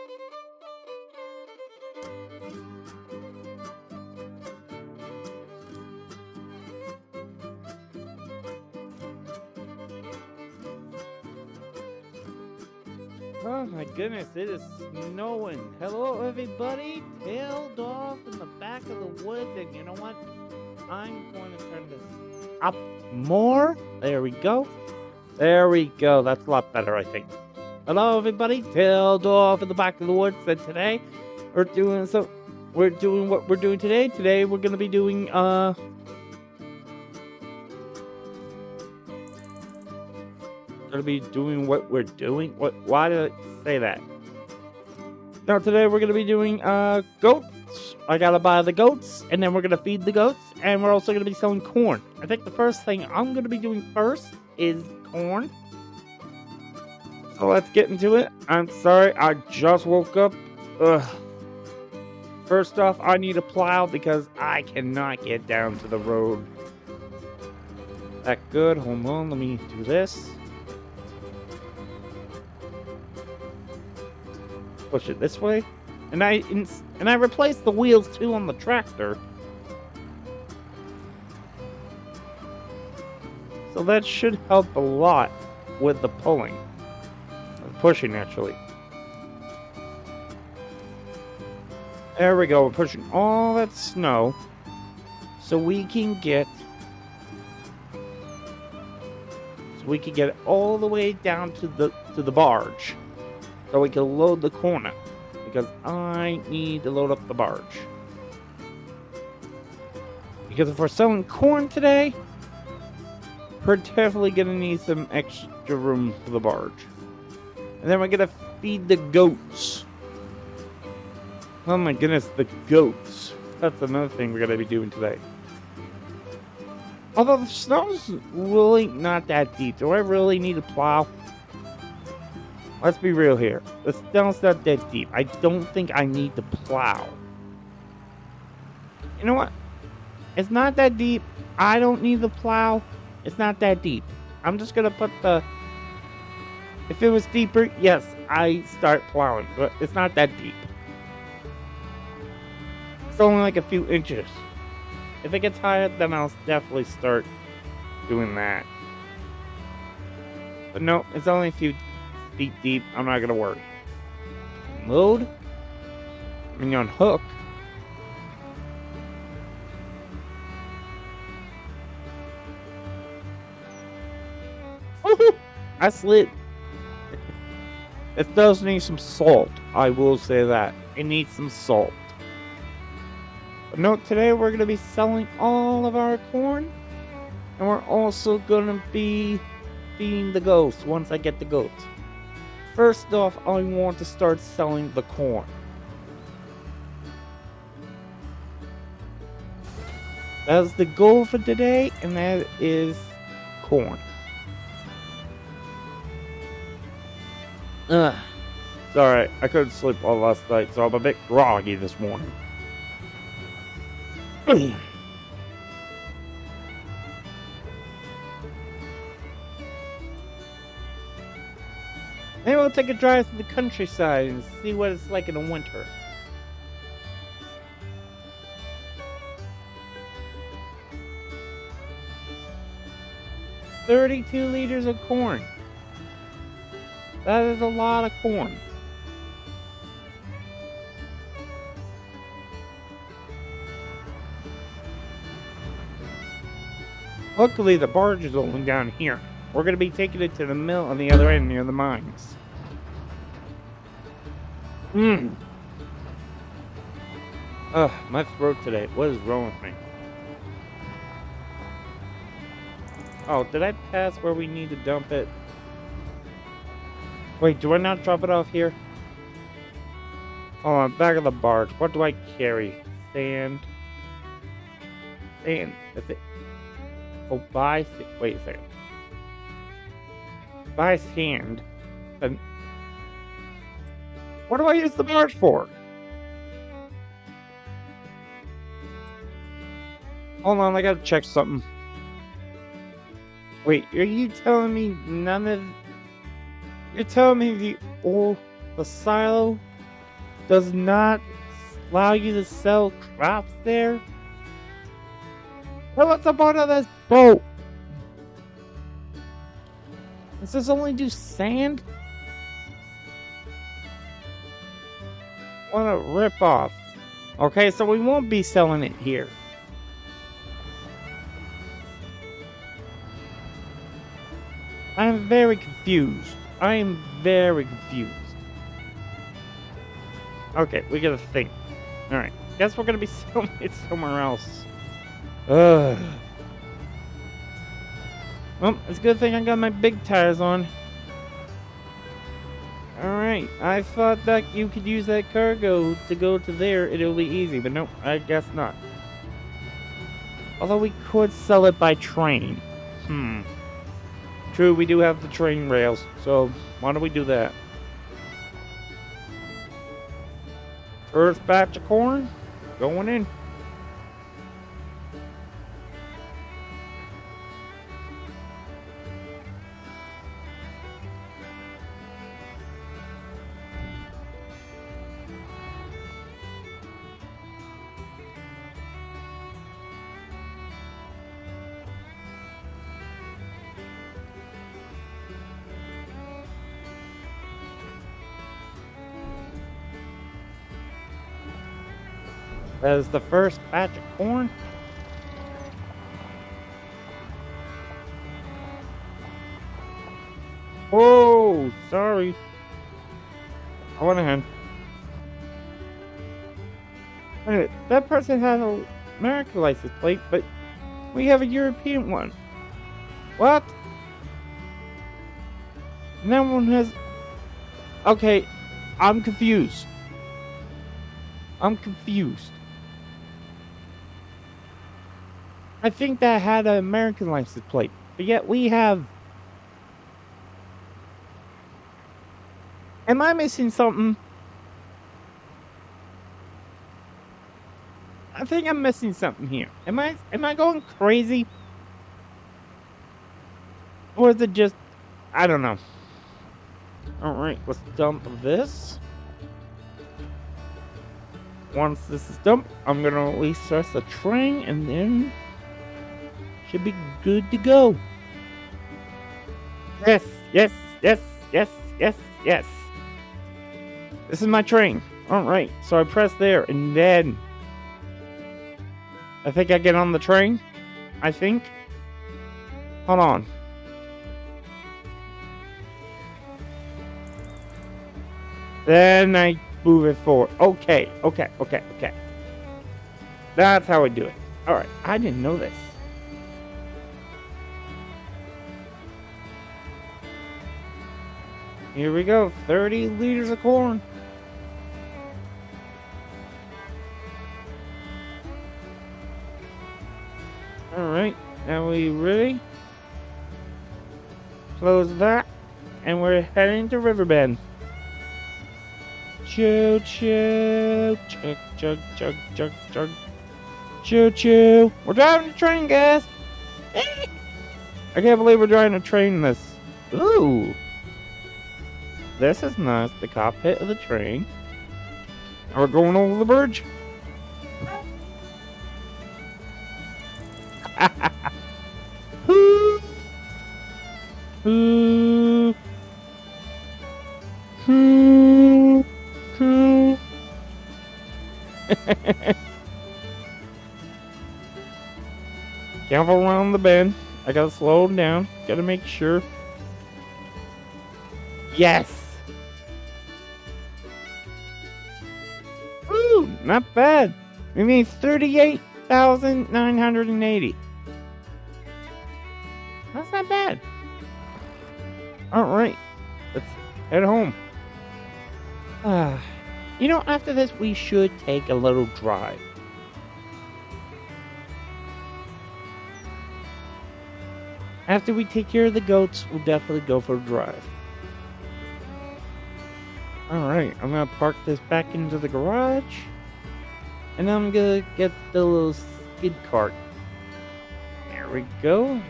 Oh my goodness, it is snowing. Hello, everybody. Tailed off in the back of the woods, and you know what? I'm going to turn this up more. There we go. There we go. That's a lot better, I think. Hello, everybody. Tailed off in the back of the woods, and today we're doing what we're doing today. Today we're gonna be doing what we're doing. Why did I say that? Now today we're gonna be doing goats. I gotta buy the goats, and then we're gonna feed the goats, and we're also gonna be selling corn. I think the first thing I'm gonna be doing first is corn. So let's get into it. I'm sorry, I just woke up. Ugh. First off, I need a plow because I cannot get down to the road. That good. Hold on, let me do this. Push it this way, and I replaced the wheels too on the tractor, so that should help a lot with the pulling, or pushing actually. There we go. We're pushing all that snow, so we can get it all the way down to the barge. So we can load the corn up, because I need to load up the barge. Because if we're selling corn today, we're definitely going to need some extra room for the barge. And then we're going to feed the goats. Oh my goodness, the goats. That's another thing we're going to be doing today. Although the snow's really not that deep. Do I really need to plow? Let's be real here. The snow's not that deep. I don't think I need to plow. You know what? It's not that deep. I don't need to plow. It's not that deep. I'm just gonna put the... If it was deeper, yes, I start plowing. But it's not that deep. It's only like a few inches. If it gets higher, then I'll definitely start doing that. But no, it's only a few feet deep. I'm not gonna worry. Load. I mean, on hook. I slid. It does need some salt. I will say that. It needs some salt. But no, today we're gonna be selling all of our corn, and we're also gonna be feeding the goats once I get the goats. First off, I want to start selling the corn. That's the goal for today, and that is corn. Sorry, I couldn't sleep all last night, so I'm a bit groggy this morning. Maybe we'll take a drive to the countryside and see what it's like in the winter. $32 liters of corn. That is a lot of corn. Luckily, the barge is only down here. We're going to be taking it to the mill on the other end near the mines. Ugh, my throat today. What is wrong with me? Oh, did I pass where we need to dump it? Wait, do I not drop it off here? Oh, on back of the barge. What do I carry? Sand. Sand. That's it. Oh, wait a second. Buy sand. Then what do I use the barge for? Hold on, I gotta check something. Wait, are you telling me none of... You're telling me the silo does not allow you to sell crops there? Well, what's the point of this boat? Does this only do sand? What a ripoff. Okay, so we won't be selling it here. I'm very confused. I am very confused. Okay, we gotta think. Alright, guess we're gonna be selling it somewhere else. Ugh. Well, it's a good thing I got my big tires on. Alright, I thought that you could use that cargo to go to there, it'll be easy, but nope, I guess not. Although we could sell it by train. True, we do have the train rails, so why don't we do that? First batch of corn, going in. That is the first batch of corn. Oh, sorry. I went ahead. Anyway, that person had an American license plate, but we have a European one. What? And that one has... Okay, I'm confused. I'm confused. I think that had an American license plate, but yet we have... Am I missing something? I think I'm missing something here. Am I going crazy? Or is it just... I don't know. Alright, let's dump this. Once this is dumped, I'm gonna release us a train and then should be good to go. Yes, yes, yes, yes, yes, yes. This is my train. Alright, so I press there and then I think I get on the train. I think. Hold on. Then I move it forward. Okay. That's how I do it. Alright, I didn't know this. Here we go, 30 liters of corn. Alright, now we ready? Close that, and we're heading to Riverbend. Choo choo, chug chug chug chug chug, choo choo. We're driving a train, guys. I can't believe we're driving a train in this. Ooh, this is nice. The cockpit of the train. Now we're going over the bridge. Ooh. Ooh. Ooh. Careful around the bend. I gotta slow down. Gotta make sure. Yes! Ooh, not bad. We made 38,980. That's not bad. Alright. Let's head home. You know, after this, we should take a little drive. After we take care of the goats, we'll definitely go for a drive. Alright, I'm gonna park this back into the garage. And I'm gonna get the little skid cart. There we go.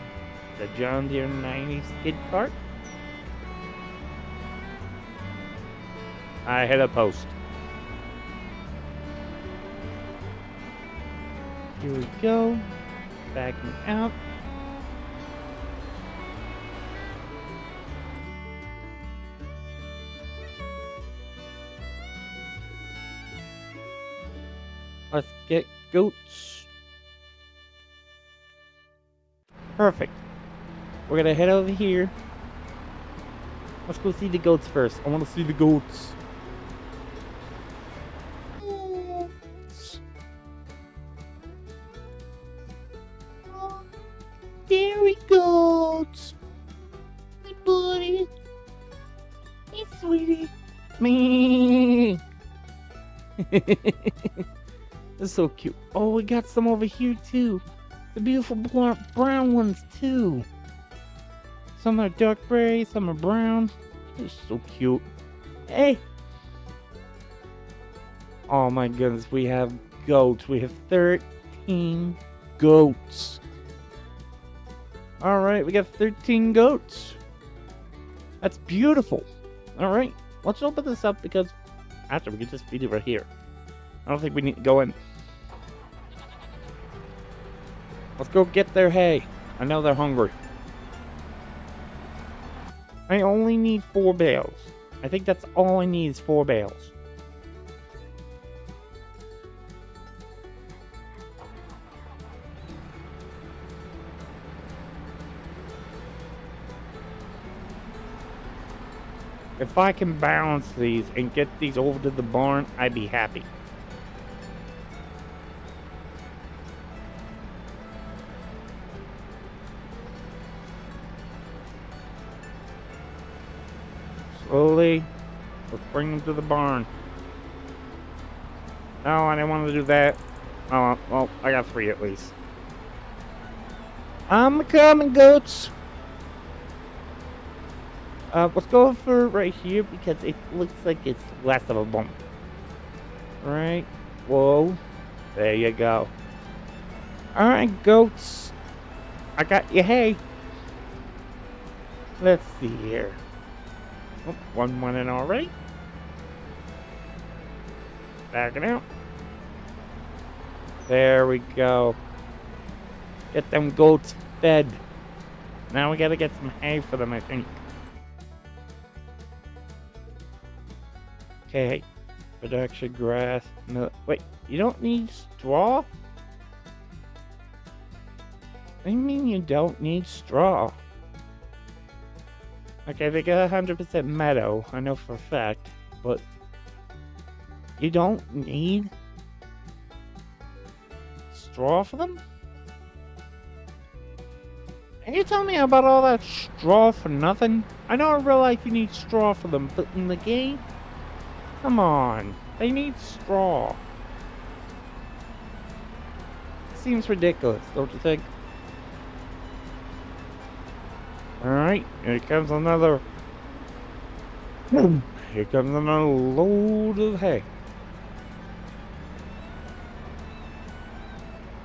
The John Deere 90 skid cart. I hit a post. Here we go. Backing out. Let's get goats. Perfect. We're gonna head over here. Let's go see the goats first. I want to see the goats. Dairy goats. Hey, buddy. Hey, sweetie. Me. That's so cute. Oh, we got some over here too. The beautiful brown ones too. Some are dark gray, some are brown. They're so cute. Hey! Oh my goodness, we have goats. We have 13 goats. Alright, we got 13 goats. That's beautiful. Alright, let's open this up because after we can just feed it right here. I don't think we need to go in. Let's go get their hay. I know they're hungry. I only need 4 bales. I think that's all I need is 4 bales. If I can balance these and get these over to the barn, I'd be happy. Slowly, let's bring them to the barn. No, I didn't want to do that. Oh, well, I got 3 at least. I'm coming, goats. Let's go for right here because it looks like it's less of a bump. Right? Whoa. There you go. Alright, goats. I got your hay. Let's see here. Oh, one went in already. Backing out. There we go. Get them goats fed. Now we gotta get some hay for them, I think. Okay. Production grass. No, wait, you don't need straw? What do you mean you don't need straw? Okay, they got 100% meadow, I know for a fact, but you don't need straw for them? And you tell me about all that straw for nothing? I know in real life you need straw for them, but in the game? Come on, they need straw. Seems ridiculous, don't you think? Alright, here comes another. Here comes another load of hay.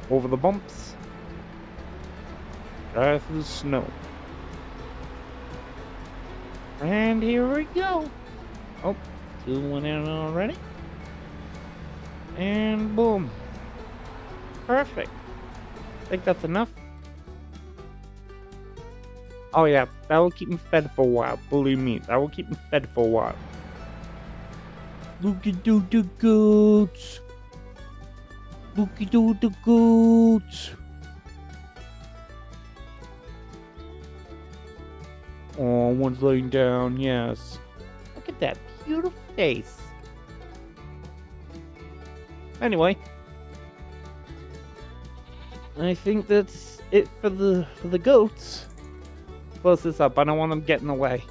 Over the bumps. Drive through the snow. And here we go. Oh, 2 went in already. And boom. Perfect. I think that's enough. Oh yeah, that will keep me fed for a while. Believe me, that will keep me fed for a while. Look at the goats. Look at the goats. Oh, one's laying down, yes. Look at that beautiful face. Anyway, I think that's it for the goats. Close this up. I don't want them getting away.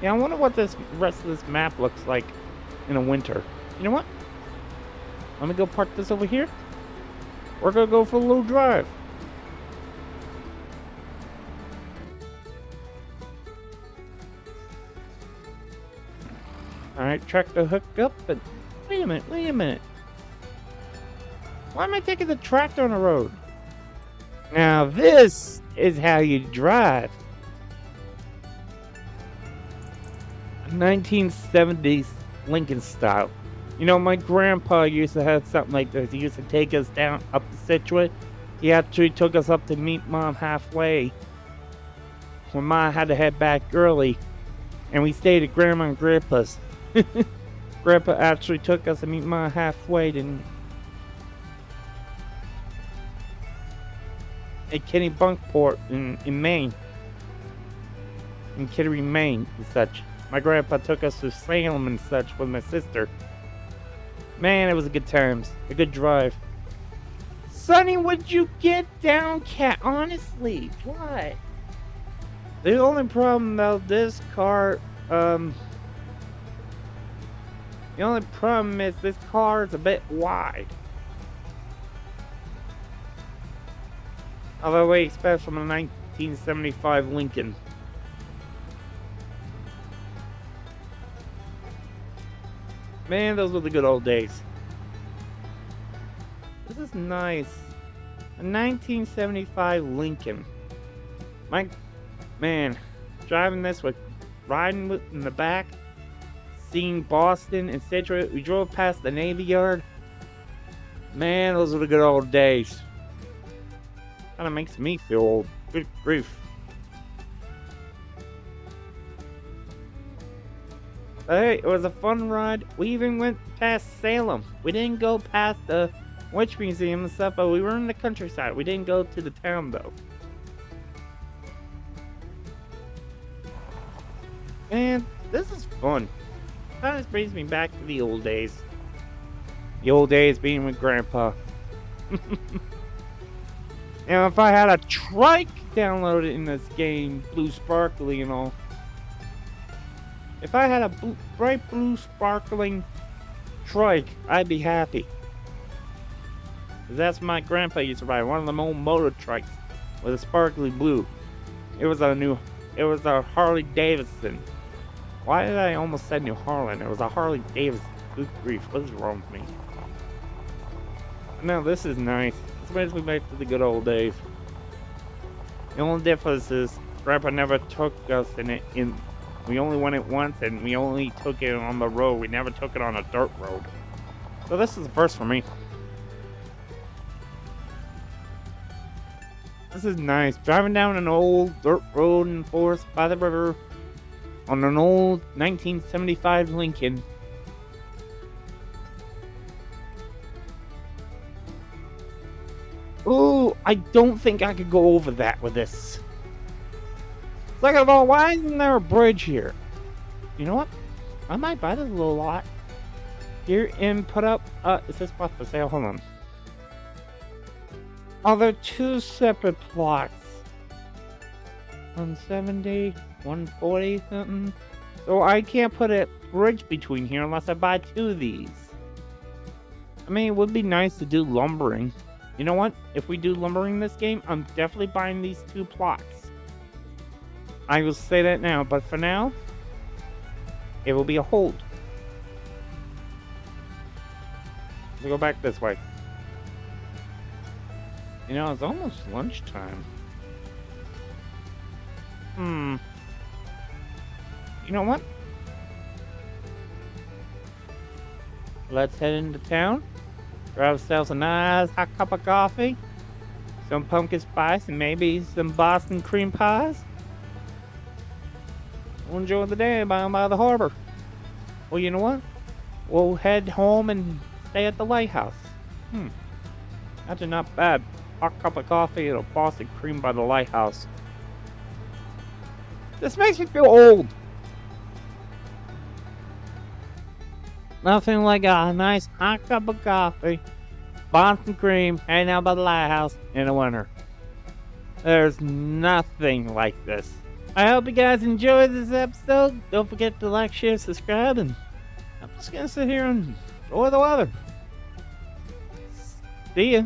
Yeah, I wonder what this rest of this map looks like in the winter. You know what? Let me go park this over here. We're gonna go for a little drive. Alright, tractor hooked up, but wait a minute. Why am I taking the tractor on the road? Now this is how you drive. 1970s Lincoln style. You know, my grandpa used to have something like this. He used to take us down up the Situate. He actually took us up to meet Mom halfway when Mom had to head back early, and we stayed at Grandma and Grandpa's. Grandpa actually took us to meet Mom halfway at Kennebunkport in Maine. In Kittery, Maine, and such. My grandpa took us to Salem and such with my sister. Man, it was a good times. A good drive. Sonny, would you get down, cat? Honestly, what? The only problem about this car, the only problem is this car is a bit wide. Although we expect from a 1975 Lincoln. Man, those were the good old days. This is nice. A 1975 Lincoln. Man, driving this with riding in the back, seeing Boston and Situate. We drove past the Navy Yard. Man, those were the good old days. Kind of makes me feel old. Good grief. Hey, it was a fun ride. We even went past Salem. We didn't go past the Witch Museum and stuff, but we were in the countryside. We didn't go to the town, though. Man, this is fun. Kind of brings me back to the old days. The old days being with Grandpa. Now, if I had a trike downloaded in this game, blue sparkly and all. If I had a bright blue sparkling trike, I'd be happy. 'Cause that's my grandpa used to ride, one of them old motor trikes with a sparkly blue. It was a Harley Davidson. Why did I almost say New Harlan? It was a Harley Davidson. Good grief, what is wrong with me? No, this is nice. This brings me back to the good old days. The only difference is Grandpa never took us we only went it once, and we only took it on the road. We never took it on a dirt road. So this is the first for me. This is nice. Driving down an old dirt road in the forest by the river on an old 1975 Lincoln. Ooh, I don't think I could go over that with this. Second of all, why isn't there a bridge here? You know what? I might buy this little lot. Here and put up, is this spot for sale? Hold on. Oh, they're two separate plots. 170, 140 something. So I can't put a bridge between here unless I buy two of these. I mean, it would be nice to do lumbering. You know what? If we do lumbering this game, I'm definitely buying these two plots. I will say that now, but for now, it will be a hold. We'll go back this way. You know, it's almost lunchtime. You know what? Let's head into town. Grab ourselves a nice hot cup of coffee. Some pumpkin spice and maybe some Boston cream pies. We'll enjoy the day by the harbor. Well, you know what? We'll head home and stay at the lighthouse. That's not bad. Hot cup of coffee and a Boston cream by the lighthouse. This makes me feel old. Nothing like a nice hot cup of coffee, Boston cream, hanging out by the lighthouse in the winter. There's nothing like this. I hope you guys enjoyed this episode. Don't forget to like, share, subscribe, and I'm just gonna sit here and enjoy the weather. See ya.